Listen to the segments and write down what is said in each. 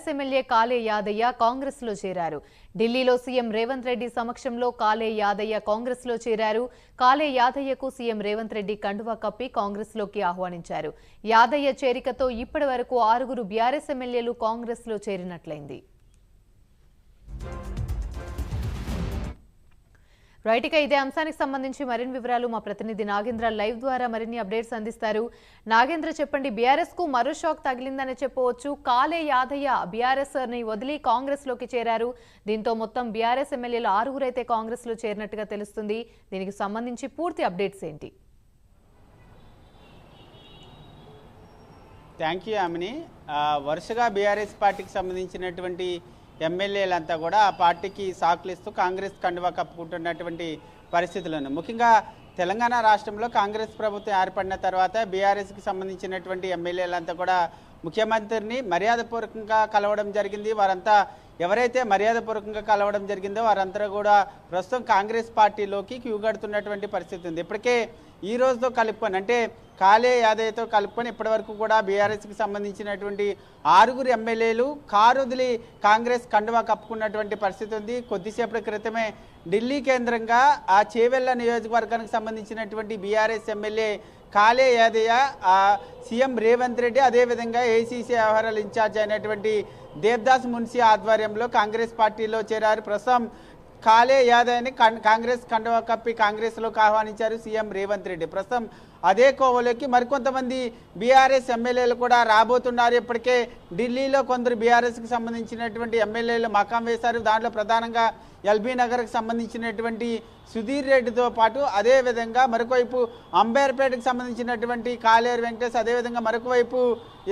MLA కాలే యాదయ్య కాంగ్రెస్ లో చేరారు. ఢిల్లీలో సీఎం రేవంత్ రెడ్డి సమక్షంలో కాలే యాదయ్య కాంగ్రెస్ లో చేరారు. కాలే యాదయ్యకు సీఎం రేవంత్ రెడ్డి కండువా కప్పి కాంగ్రెస్ లోకి ఆహ్వానించారు. యాదయ్య చేరికతో ఇప్పటి వరకు 6 బీఆర్ఎస్ ఎమ్మెల్యేలు కాంగ్రెస్ లో చేరినట్లయింది. రైట్, ఇక ఇదే అంశానికి సంబంధించి మరిన్ని వివరాలు మా ప్రతినిధి నాగేంద్ర లైవ్ ద్వారా మరిన్ని అప్డేట్స్ అందిస్తారు. నాగేంద్ర, చెప్పండి, బీఆర్ఎస్ కు మరో షాక్ తగిలిందని చెప్పవచ్చు. కాలే యాదయ్య బీఆర్ఎస్ ని వదిలి కాంగ్రెస్ లోకి చేరారు. దీంతో మొత్తం బీఆర్ఎస్ ఎమ్మెల్యేలు 6 అయితే కాంగ్రెస్ లో చేరినట్టుగా తెలుస్తుంది. దీనికి సంబంధించి పూర్తి అప్డేట్స్ ఏంటి? థ్యాంక్ యూ ఆమెని. వరుసగా బీఆర్ఎస్ పార్టీకి సంబంధించినటువంటి ఎమ్మెల్యేలంతా కూడా ఆ పార్టీకి సాకులు ఇస్తూ కాంగ్రెస్ కండువా కప్పుకుంటున్నటువంటి పరిస్థితులను, ముఖ్యంగా తెలంగాణ రాష్ట్రంలో కాంగ్రెస్ ప్రభుత్వం ఏర్పడిన తర్వాత బీఆర్ఎస్కి సంబంధించినటువంటి ఎమ్మెల్యేలంతా కూడా ముఖ్యమంత్రిని మర్యాదపూర్వకంగా కలవడం జరిగింది. వారంతా ఎవరైతే మర్యాదపూర్వకంగా కలవడం జరిగిందో వారంతా కూడా ప్రస్తుతం కాంగ్రెస్ పార్టీలోకి క్యూగడుతున్నటువంటి పరిస్థితి ఉంది. ఇప్పటికే ఈ రోజుతో కలుపుకొని, అంటే కాలే యాదయ్యతో కలుపుకొని ఇప్పటి వరకు కూడా బీఆర్ఎస్కి సంబంధించినటువంటి 6 ఎమ్మెల్యేలు కారు వదిలి కాంగ్రెస్ కండువా కప్పుకున్నటువంటి పరిస్థితి ఉంది. కొద్దిసేపటి క్రితమే ఢిల్లీ కేంద్రంగా ఆ చేవెళ్ల నియోజకవర్గానికి సంబంధించినటువంటి బీఆర్ఎస్ ఎమ్మెల్యే కాలే యాదయ్య సీఎం రేవంత్ రెడ్డి, అదేవిధంగా ఏసీసీ వ్యవహారాల ఇన్ఛార్జ్ అయినటువంటి దేబ్దాస్ మున్షి ఆధ్వర్యంలో కాంగ్రెస్ పార్టీలో చేరారు. ప్రస్తుతం కాలే యాదయ్యని కాంగ్రెస్ కండువా కప్పి కాంగ్రెస్లోకి ఆహ్వానించారు సీఎం రేవంత్ రెడ్డి. ప్రస్తుతం అదే కోవలోకి మరికొంతమంది బీఆర్ఎస్ ఎమ్మెల్యేలు కూడా రాబోతున్నారు. ఇప్పటికే ఢిల్లీలో కొందరు బీఆర్ఎస్కి సంబంధించినటువంటి ఎమ్మెల్యేలు మకాం వేశారు. దాంట్లో ప్రధానంగా ఎల్బీ నగర్కి సంబంధించినటువంటి సుధీర్ రెడ్డితో పాటు అదేవిధంగా మరొకవైపు అంబేర్పేటకు సంబంధించినటువంటి కాలేరు వెంకటేష్, అదేవిధంగా మరొకవైపు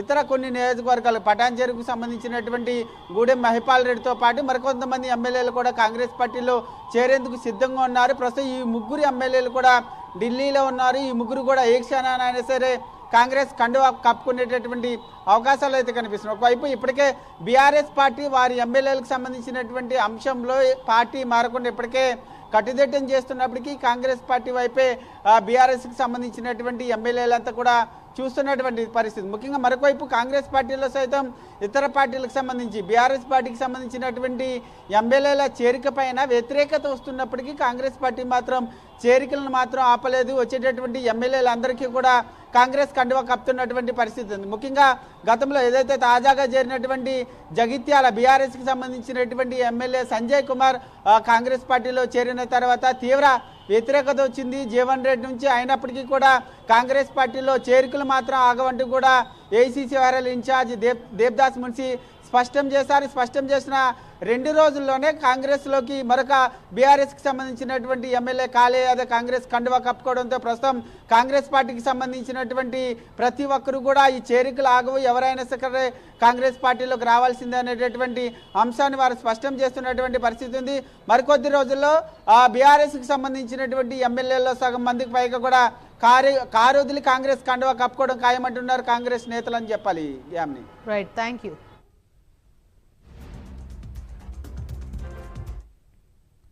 ఇతర కొన్ని నియోజకవర్గాలు పటాన్చెరుకు సంబంధించినటువంటి గూడెం మహిపాల్ రెడ్డితో పాటు మరికొంతమంది ఎమ్మెల్యేలు కూడా కాంగ్రెస్ పార్టీలో చేరేందుకు సిద్ధంగా ఉన్నారు. ప్రస్తుతం ఈ 3 ఎమ్మెల్యేలు కూడా ఢిల్లీలో ఉన్నారు. ఈ 3 కూడా ఏ క్షణానైనా సరే కాంగ్రెస్ కండువా కప్పుకునేటటువంటి అవకాశాలు అయితే కనిపిస్తున్నాయి. ఒకవైపు ఇప్పటికే బీఆర్ఎస్ పార్టీ వారి ఎమ్మెల్యేలకు సంబంధించినటువంటి అంశంలో పార్టీ మారకుండా ఇప్పటికే కట్టుదిట్టం చేస్తున్నప్పటికీ కాంగ్రెస్ పార్టీ వైపే బీఆర్ఎస్కి సంబంధించినటువంటి ఎమ్మెల్యేలంతా కూడా చూస్తున్నటువంటి పరిస్థితి. ముఖ్యంగా మరొకవైపు కాంగ్రెస్ పార్టీలో సైతం ఇతర పార్టీలకు సంబంధించి బీఆర్ఎస్ పార్టీకి సంబంధించినటువంటి ఎమ్మెల్యేల చేరిక పైన వ్యతిరేకత వస్తున్నప్పటికీ కాంగ్రెస్ పార్టీ మాత్రం చేరికలను మాత్రం ఆపలేదు. వచ్చేటటువంటి ఎమ్మెల్యేలందరికీ కూడా కాంగ్రెస్ కండువా కప్పుతున్నటువంటి పరిస్థితి ఉంది. ముఖ్యంగా గతంలో ఏదైతే తాజాగా చేరినటువంటి జగిత్యాల బీఆర్ఎస్కి సంబంధించినటువంటి ఎమ్మెల్యే సంజయ్ కుమార్ కాంగ్రెస్ పార్టీలో చేరిన తర్వాత తీవ్ర వ్యతిరేకత వచ్చింది జీవన్ రెడ్డి నుంచి. అయినప్పటికీ కూడా కాంగ్రెస్ పార్టీలో చేరికలు మాత్రం ఆగవంటూ కూడా ఏసీసీ వ్యవహారాల ఇన్ఛార్జ్ దేబ్దాస్ మున్షి స్పష్టం చేశారు. స్పష్టం చేసిన 2 రోజుల్లోనే కాంగ్రెస్లోకి మరొక బీఆర్ఎస్కి సంబంధించినటువంటి ఎమ్మెల్యే కాలే యాదవ్ కాంగ్రెస్ కండువా కప్పుకోవడంతో ప్రస్తుతం కాంగ్రెస్ పార్టీకి సంబంధించినటువంటి ప్రతి ఒక్కరు కూడా ఈ చేరికలు ఆగవు, ఎవరైనా సరే కాంగ్రెస్ పార్టీలోకి రావాల్సిందే అనేటటువంటి అంశాన్ని వారు స్పష్టం చేస్తున్నటువంటి పరిస్థితి ఉంది. మరికొద్ది రోజుల్లో బీఆర్ఎస్కి సంబంధించినటువంటి ఎమ్మెల్యేల్లో సగం మందికి పైగా కూడా కారు వదిలి కాంగ్రెస్ కండువా కప్పుకోవడం ఖాయమంటున్నారు కాంగ్రెస్ నేతలు అని చెప్పాలి. Right, thank you.